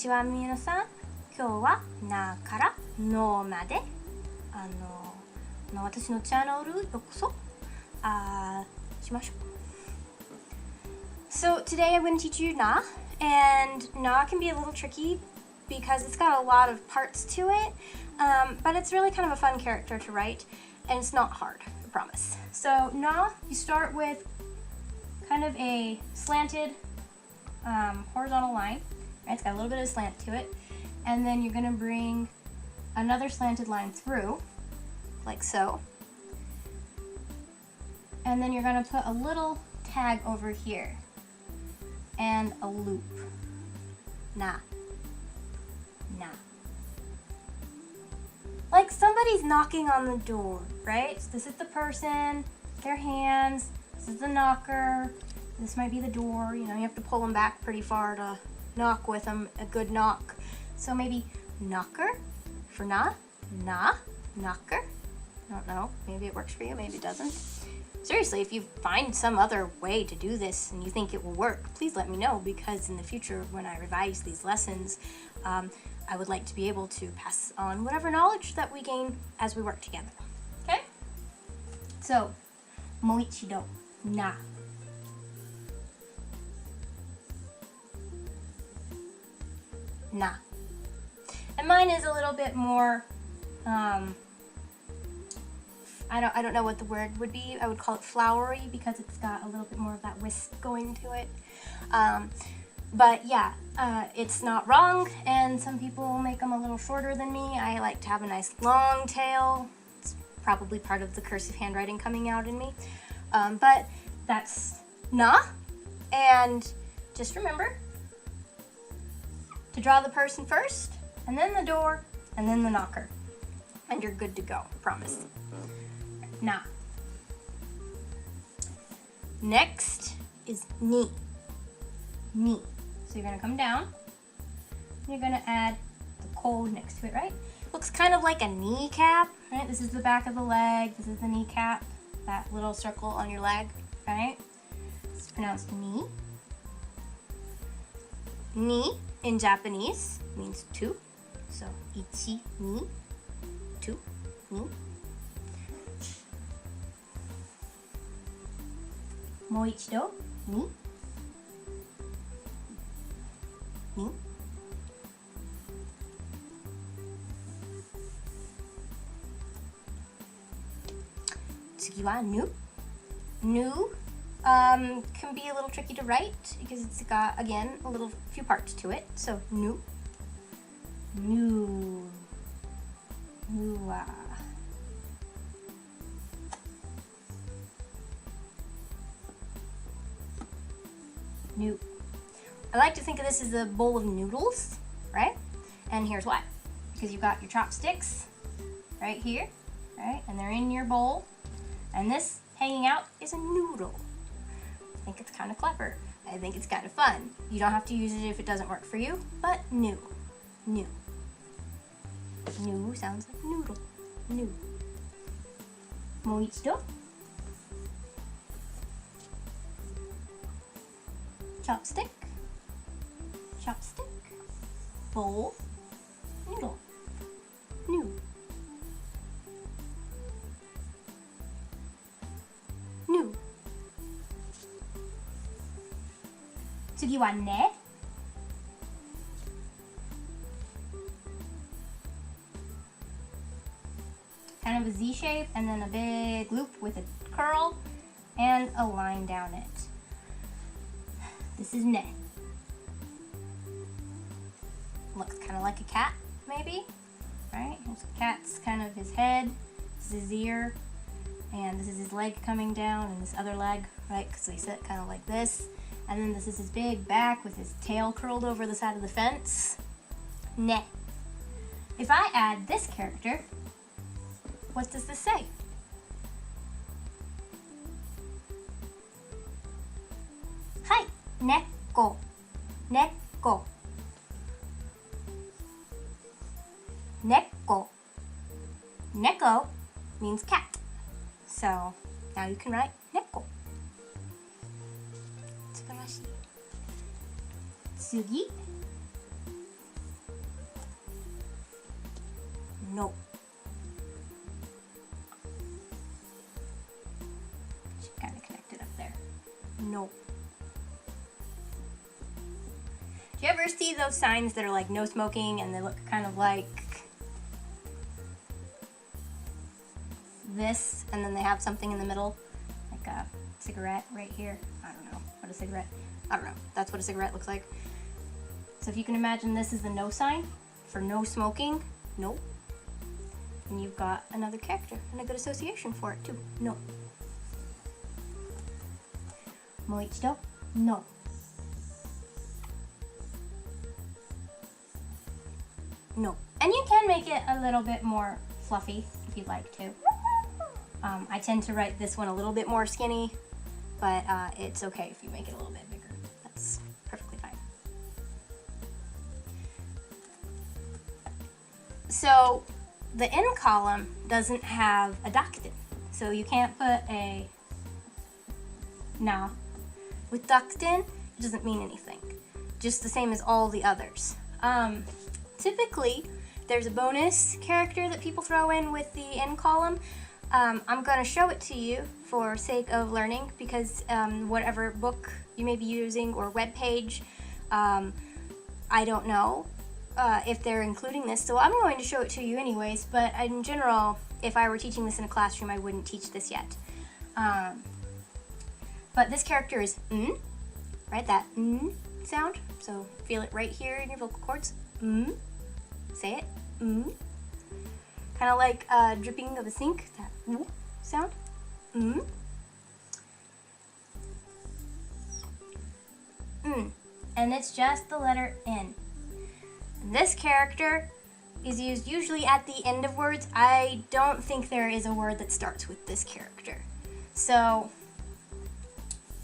ちは皆さん。今日はなからのまで私のチャンネルようこそしましょう。So today I'm going to teach you na, and na can be a little tricky because it's got a lot of parts to it, but it's really kind of a fun character to write, and it's not hard, I promise. So na, you start with kind of a slanted horizontal line, right? It's got a little bit of slant to it, and then you're going to bring another slanted line through, like so, and then you're going to put a little tag over here and a loop. Na. Na. Like somebody's knocking on the door, right? So this is the person, their hands, this is the knocker, this might be the door. You know, you have to pull them back pretty far to knock with them, a good knock. So maybe knocker for na, knocker. I don't know, maybe it works for you, maybe it doesn't. Seriously, if you find some other way to do this and you think it will work, please let me know, because in the future when I revise these lessons, I would like to be able to pass on whatever knowledge that we gain as we work together. Okay? So, もう一度, na. Na. And mine is a little bit more, I don't know what the word would be. I would call it flowery because it's got a little bit more of that wisp going to it. But yeah, it's not wrong, and some people make them a little shorter than me. I like to have a nice long tail. It's probably part of the cursive handwriting coming out in me. But that's na, and just remember to draw the person first, and then the door, and then the knocker. And you're good to go, I promise. Na. Next is ni. Ni. So you're going to come down, and you're going to add the ko next to it, right? Looks kind of like a kneecap, right? This is the back of the leg, this is the kneecap, that little circle on your leg, right? It's pronounced ni. Ni in Japanese means two. So, ichi, ni, two, ni. もう一度、に、に。次は、ぬ。ぬ can be a little tricky to write because it's got, again, a little few parts to it. So, nu. Nu. Nu wa. Nu. I like to think of this as a bowl of noodles, right? And here's why. Because you've got your chopsticks right here, right? And they're in your bowl. And this hanging out is a noodle. I think it's kind of clever. I think it's kind of fun. You don't have to use it if it doesn't work for you, but nu. Nu. Nu sounds like noodle. Nu. もう一度. Chopstick, chopstick, bowl, noodle, new, new. 次はね. Kind of a Z shape and then a big loop with a curl and a line down it. This is ne. Looks kind of like a cat, maybe, right? Here's the cat's kind of his head, this is his ear, and this is his leg coming down, and this other leg, right? Because they sit kind of like this. And then this is his big back with his tail curled over the side of the fence. Ne. If I add this character, what does this say? Hi. Neko. Neko. Neko. Neko means cat. So now you can write neko. 素晴らしい。次。No. Should kind of connect it up there. No. Do you ever see those signs that are like no smoking and they look kind of like this, and then they have something in the middle, like a cigarette right here? I don't know what a cigarette, I don't know. That's what a cigarette looks like. So if you can imagine, this is the no sign for no smoking. No. And you've got another character and a good association for it too. No. もう一度 No. No. And you can make it a little bit more fluffy if you'd like to. I tend to write this one a little bit more skinny, but it's okay if you make it a little bit bigger. That's perfectly fine. So the in column doesn't have a dactyl, so you can't put a na. With dactyl, it doesn't mean anything, just the same as all the others. Typically, there's a bonus character that people throw in with the in column. I'm going to show it to you for sake of learning, because whatever book you may be using or web page, I don't know if they're including this, so I'm going to show it to you anyways. But in general, if I were teaching this in a classroom, I wouldn't teach this yet. But this character is right? That sound. So feel it right here in your vocal cords. Say it. Kind of like dripping of a sink. That sound. And it's just the letter N. This character is used usually at the end of words. I don't think there is a word that starts with this character. So,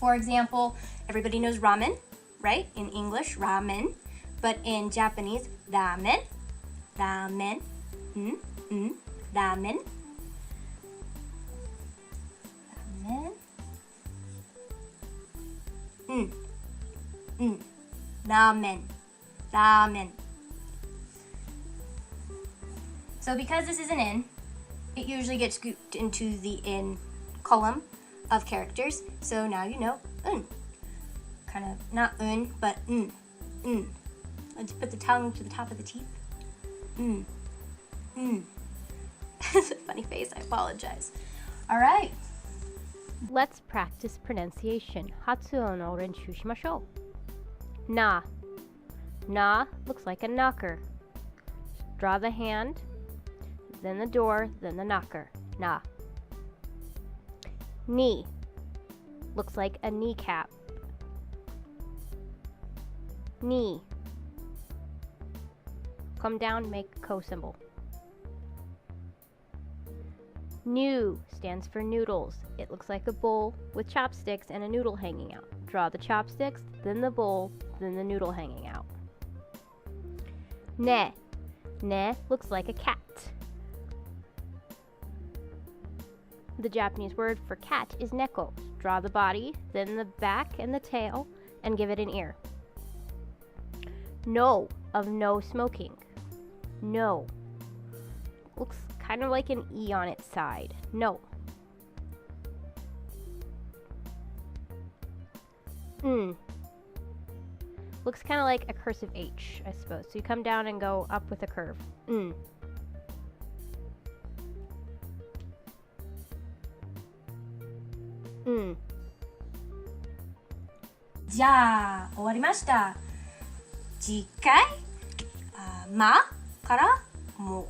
for example, everybody knows ramen, right? In English, ramen. But in Japanese, ramen. Ramen. Ramen. Ramen. Ramen. Ramen. So because this is an in, it usually gets grouped into the in column of characters. So now you know kind of not but Let's put the tongue to the top of the teeth. It's a funny face, I apologize. All right. Let's practice pronunciation. Hatsuon o renshu shimashou. Na. Na looks like a knocker. Draw the hand, then the door, then the knocker. Na. Ni looks like a kneecap. Ni. Come down, make a ko symbol. Nu stands for noodles. It looks like a bowl with chopsticks and a noodle hanging out. Draw the chopsticks, then the bowl, then the noodle hanging out. Ne. Ne looks like a cat. The Japanese word for cat is neko. Draw the body, then the back and the tail, and give it an ear. No of no smoking. No. Looks kind of like an E on its side. No. Looks kind of like a cursive H, I suppose. So you come down and go up with a curve. じゃあ終わりました。次回まからも